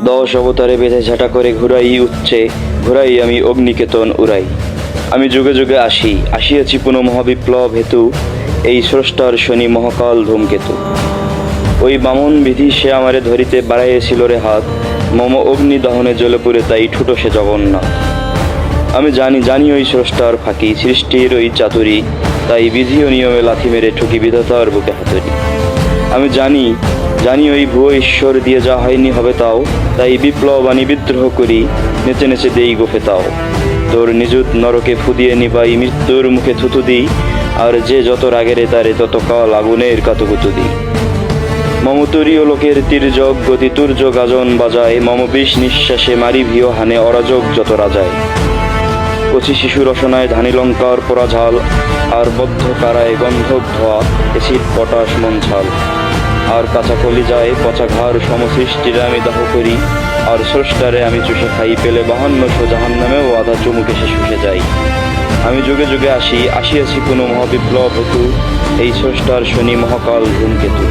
দশ অবতারে বেঁধে ঝাঁটা করে ঘুরাই উচ্চে, ঘুরাই আমি অগ্নিকেতন উড়াই। আমি যুগে যুগে আসিয়াছি পুনঃ মহাবিপ্লব হেতু, এই স্রষ্টার শনি মহাকাল ধূমকেতু। ওই বামন বিধি সে আমারে ধরিতে বাড়াইয়াছিল রে হাত, মম অগ্নি দহনে জ্বলে পুড়ে তাই ঠুটো সে জগন্নাথ। আমি জানি ওই স্রষ্টার ফাঁকি, সৃষ্টির ওই চাতুরি, তাই বিধি ও নিয়মে লাথি মেরে ঠুকি বিধাতার বুকে হাতুড়ি। আমি জানি ওই ভুয়ো ঈশ্বর দিয়ে যা হয়নি হবে তাও, তাই বিপ্লব আনি বিদ্রোহ করি, নেচে নেচে দেই গোফে তাও। তোর নিযুত নরকে ফুদিয়ে নিবাই মৃত্যুর মুখে থুতু দিই, আর যে যত রাগেরে তারে তত কাল আগুনের কাতুকুতু দিই। মম তুরীয় লোকের তীর্যক গতি তুর্য গাজন বাজায়, মম বিষ নিঃশ্বাসে মারি ভিও হানে অরাজক যত রাজায়। কচি শিশু রসনায় ধানি লঙ্কার পোড়া ঝাল, আর বদ্ধ কারায় গন্ধক ধোয়া এসিড পটাশ মন ছাল। আর কাঁচা কলি যায় পচা ঘাড় সমসৃষ্টিরে আমি দাহ করি, আর স্রষ্টারে আমি চুষে খাই, পেলে 52 জাহান নামেও আধা চুমুকে সে শুষে যাই। আমি যুগে যুগে আসিয়াছি পুনঃ মহাবিপ্লব হেতু, এই স্রষ্টার শনি মহাকাল ধূমকেতু।